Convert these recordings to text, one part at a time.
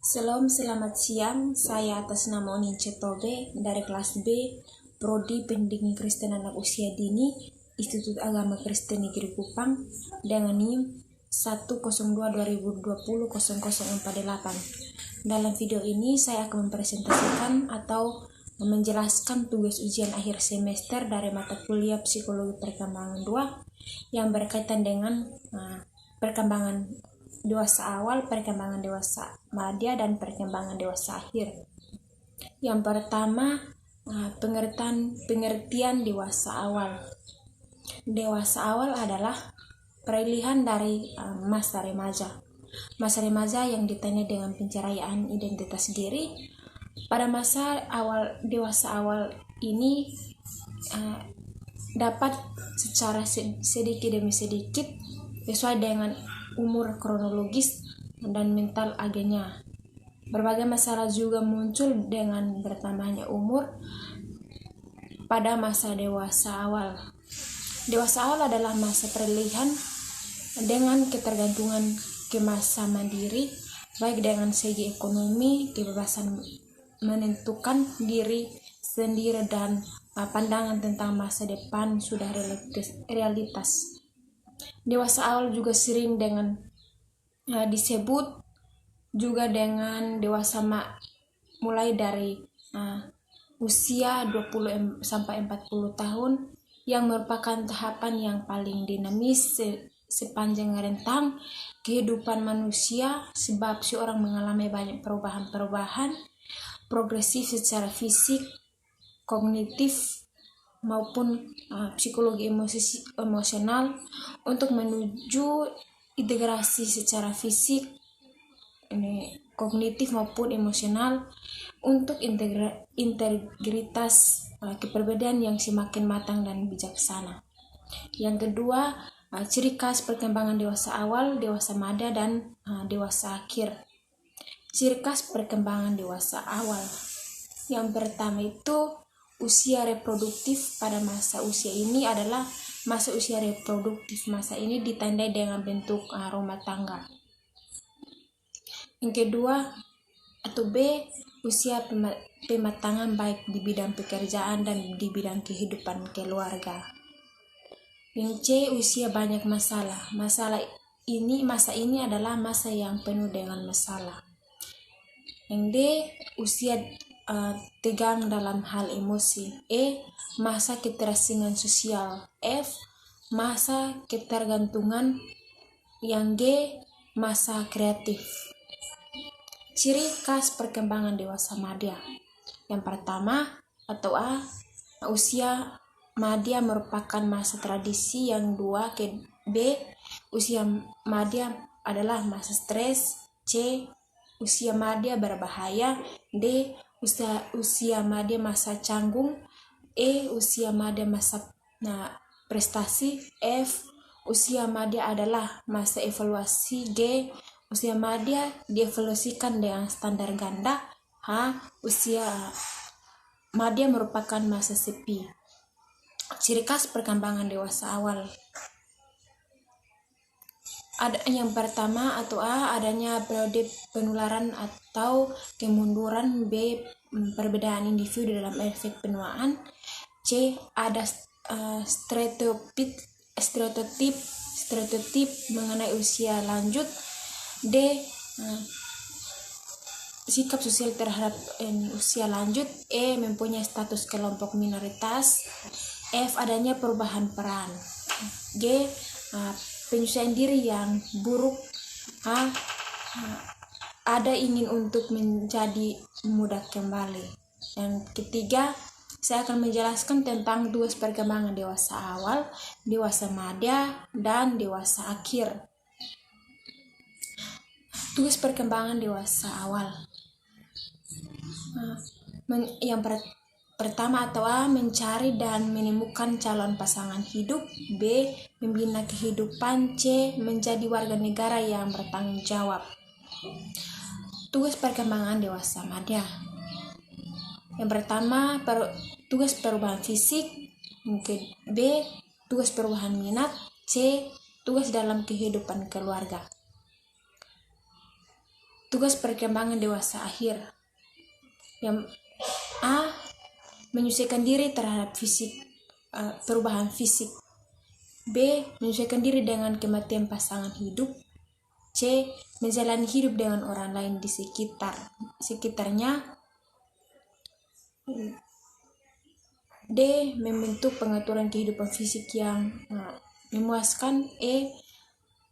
Selamat siang, saya atas nama Onince Tobe dari kelas B, Prodi Pendidikan Kristen Anak Usia Dini, Institut Agama Kristen Negeri Kupang, dengan NIM 102-2020-0048. Dalam video ini saya akan mempresentasikan atau menjelaskan tugas ujian akhir semester dari mata kuliah Psikologi Perkembangan 2 yang berkaitan dengan perkembangan dewasa awal, perkembangan dewasa madya, dan perkembangan dewasa akhir. Yang pertama, pengertian dewasa awal. Dewasa awal adalah peralihan dari masa remaja. Masa remaja yang ditandai dengan pencahayaan identitas diri. Pada masa awal dewasa awal ini dapat secara sedikit demi sedikit sesuai dengan umur kronologis dan mental agennya. Berbagai masalah juga muncul dengan bertambahnya umur pada masa dewasa awal. Dewasa awal adalah masa peralihan dengan ketergantungan ke masa mandiri, baik dengan segi ekonomi, kebebasan menentukan diri sendiri, dan pandangan tentang masa depan sudah realitas. Dewasa awal juga sering dengan disebut juga dengan dewasa mulai dari usia 20 sampai 40 tahun yang merupakan tahapan yang paling dinamis sepanjang rentang kehidupan manusia, sebab seorang mengalami banyak perubahan progresif secara fisik, kognitif, maupun psikologi emosional untuk menuju integrasi secara fisik, kognitif maupun emosional untuk integritas kepribadian yang semakin matang dan bijaksana. Yang kedua, ciri khas perkembangan dewasa awal, dewasa madya, dan dewasa akhir. Ciri khas perkembangan dewasa awal. Yang pertama itu usia reproduktif. Pada masa usia ini adalah masa usia reproduktif. Masa ini ditandai dengan bentuk rumah tangga. Yang kedua atau B, usia pematangan baik di bidang pekerjaan dan di bidang kehidupan keluarga. Yang C, usia banyak masalah. Masa ini adalah masa yang penuh dengan masalah. Yang D, usia tegang dalam hal emosi. E, masa keterasingan sosial. F, masa ketergantungan. Yang G, masa kreatif. Ciri khas perkembangan dewasa madya. Yang pertama atau A, usia madya merupakan masa tradisi. Yang dua, B, usia madya adalah masa stres. C, usia madya berbahaya. D, usia madya masa canggung. E, usia madya masa prestasi. F, usia madya adalah masa evaluasi. G, usia madya dievaluasikan dengan standar ganda. H, usia madya merupakan masa sepi. Ciri khas perkembangan dewasa awal. Yang pertama atau A, adanya periode penularan atau kemunduran. B, perbedaan individu dalam efek penuaan. C, ada stereotip mengenai usia lanjut. D, sikap sosial terhadap usia lanjut. E, mempunyai status kelompok minoritas. F, adanya perubahan peran. G, penyesuaian diri yang buruk. H, ada ingin untuk menjadi muda kembali. Yang ketiga, saya akan menjelaskan tentang tugas perkembangan dewasa awal, dewasa madya, dan dewasa akhir. Tugas perkembangan dewasa awal. Yang pertama atau A, mencari dan menemukan calon pasangan hidup. B, membina kehidupan. C, menjadi warga negara yang bertanggung jawab. Tugas perkembangan dewasa madya. Yang pertama, tugas perubahan fisik. B, tugas perubahan minat. C, tugas dalam kehidupan keluarga. tugas perkembangan dewasa akhir. Yang A. Menyesuaikan diri terhadap perubahan fisik. B. Menyesuaikan diri dengan kematian pasangan hidup. C. Menjalani hidup dengan orang lain di sekitarnya. D. Membentuk pengaturan kehidupan fisik yang memuaskan. E.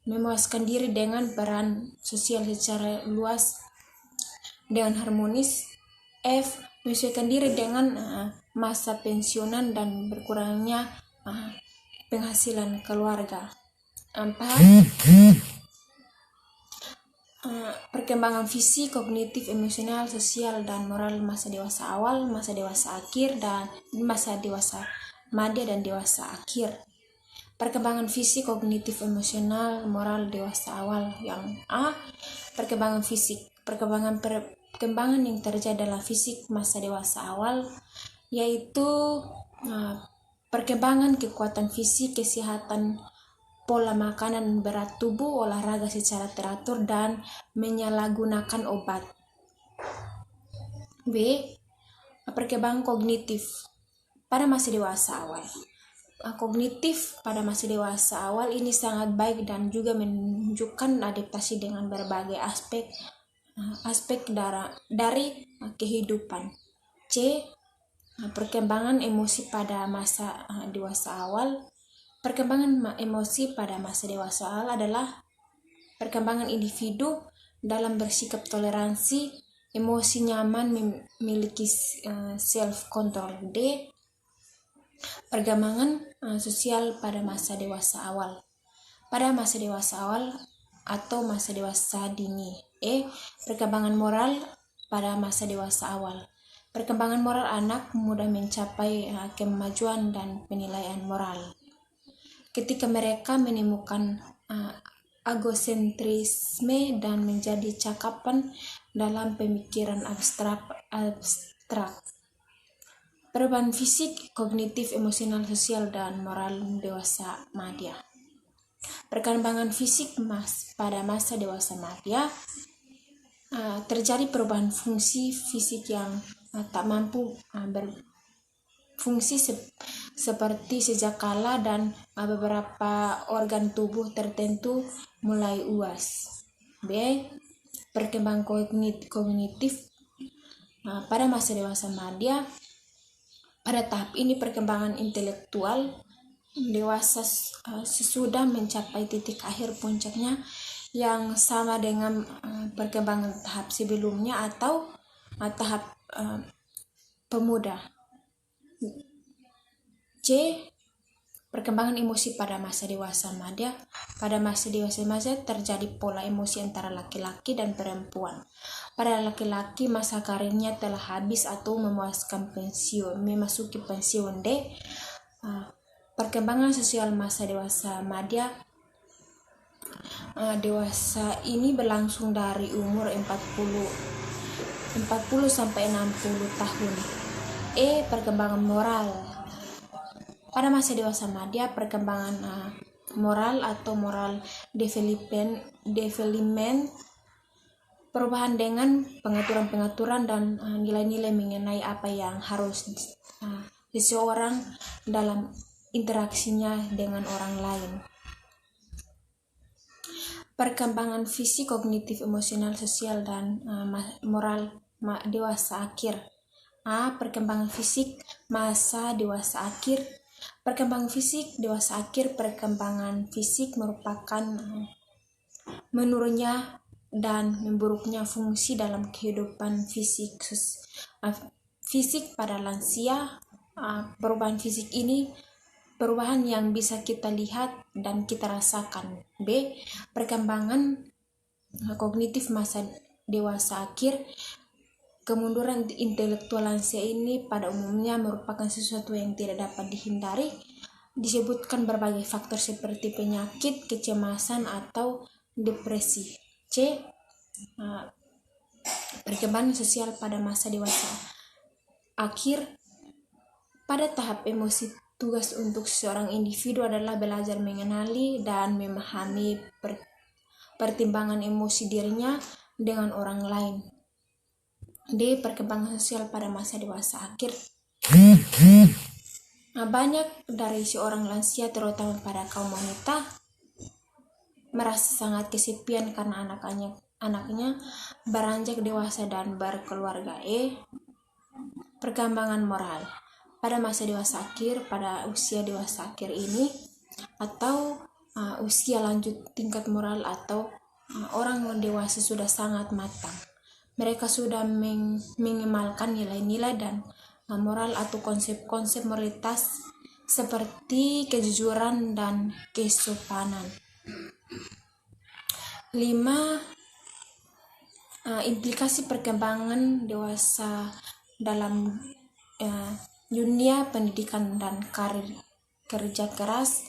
Memuaskan diri dengan peran sosial secara luas dengan harmonis. F. Menyesuaikan diri dengan masa pensiunan dan berkurangnya penghasilan keluarga. 4. Perkembangan fisik, kognitif, emosional, sosial, dan moral masa dewasa awal, masa dewasa akhir, dan masa dewasa madya dan dewasa akhir. Perkembangan fisik, kognitif, emosional, moral dewasa awal. Yang A. Perkembangan fisik. Perkembangan yang terjadi dalam fisik masa dewasa awal yaitu perkembangan kekuatan fisik, kesehatan, pola makanan, berat tubuh, olahraga secara teratur, dan menyalahgunakan obat. B. Perkembangan kognitif pada masa dewasa awal. Kognitif pada masa dewasa awal ini sangat baik dan juga menunjukkan adaptasi dengan berbagai aspek dari kehidupan. C. Perkembangan emosi pada masa dewasa awal. Perkembangan emosi pada masa dewasa awal adalah perkembangan individu dalam bersikap toleransi, emosi nyaman, memiliki self-control. D. Perkembangan sosial pada masa dewasa awal. Pada masa dewasa awal atau masa dewasa dini. E. Perkembangan moral pada masa dewasa awal. Perkembangan moral anak mudah mencapai kemajuan dan penilaian moral ketika mereka menemukan egosentrisme dan menjadi cakapan dalam pemikiran abstrak. Perubahan fisik, kognitif, emosional, sosial, dan moral dewasa madya. Perkembangan fisik pada masa dewasa madya terjadi perubahan fungsi fisik yang tak mampu berfungsi seperti sejak kala dan beberapa organ tubuh tertentu mulai uas. B. Perkembangan kognitif pada masa dewasa madya. Pada tahap ini perkembangan intelektual dewasa sesudah mencapai titik akhir puncaknya yang sama dengan perkembangan tahap sebelumnya atau tahap pemuda. C. Perkembangan emosi pada masa dewasa madya. Pada masa dewasa madya terjadi pola emosi antara laki-laki dan perempuan. Pada laki-laki masa karirnya telah habis atau memasuki pensiun. D. Perkembangan sosial masa dewasa madya. Dewasa ini berlangsung dari umur 40 sampai 60 tahun. E. Perkembangan moral. Pada masa dewasa madya, perkembangan moral atau moral development, perubahan dengan pengaturan-pengaturan dan nilai-nilai mengenai apa yang harus seseorang dalam interaksinya dengan orang lain. Perkembangan fisik, kognitif, emosional, sosial, dan moral dewasa akhir. A. Perkembangan fisik masa dewasa akhir. Perkembangan fisik dewasa akhir. Perkembangan fisik merupakan menurunnya dan memburuknya fungsi dalam kehidupan fisik pada lansia. Perubahan fisik ini perubahan yang bisa kita lihat dan kita rasakan. B. Perkembangan kognitif masa dewasa akhir. Kemunduran intelektual lansia ini pada umumnya merupakan sesuatu yang tidak dapat dihindari. Disebutkan berbagai faktor seperti penyakit, kecemasan, atau depresi. C. Perkembangan sosial pada masa dewasa akhir. Pada tahap emosi, tugas untuk seorang individu adalah belajar mengenali dan memahami pertimbangan emosi dirinya dengan orang lain. D. Perkembangan sosial pada masa dewasa akhir. Banyak dari seorang lansia, terutama pada kaum wanita, merasa sangat kesepian karena anaknya beranjak dewasa dan berkeluarga. E. Perkembangan moral pada masa dewasa akhir. Pada usia dewasa akhir ini atau usia lanjut, tingkat moral atau orang dewasa sudah sangat matang. Mereka sudah mengemalkan nilai-nilai dan moral atau konsep-konsep moralitas seperti kejujuran dan kesopanan. 5. Implikasi perkembangan dewasa dalam dunia pendidikan dan karir kerja keras.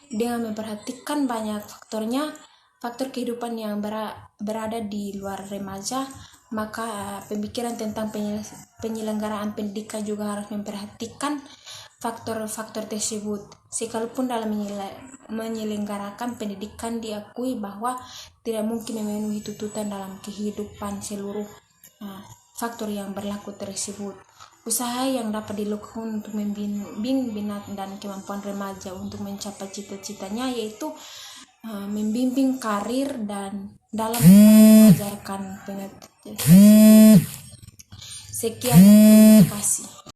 Dengan memperhatikan banyak faktor kehidupan yang berada di luar remaja, maka pemikiran tentang penyelenggaraan pendidikan juga harus memperhatikan faktor-faktor tersebut. Sekalipun dalam menyelenggarakan pendidikan diakui bahwa tidak mungkin memenuhi tuntutan dalam kehidupan seluruh faktor yang berlaku tersebut. Usaha yang dapat dilakukan untuk membimbing minat dan kemampuan remaja untuk mencapai cita-citanya yaitu membimbing karir dan dalam mengajarkan pengetahuan. Sekian, terima kasih.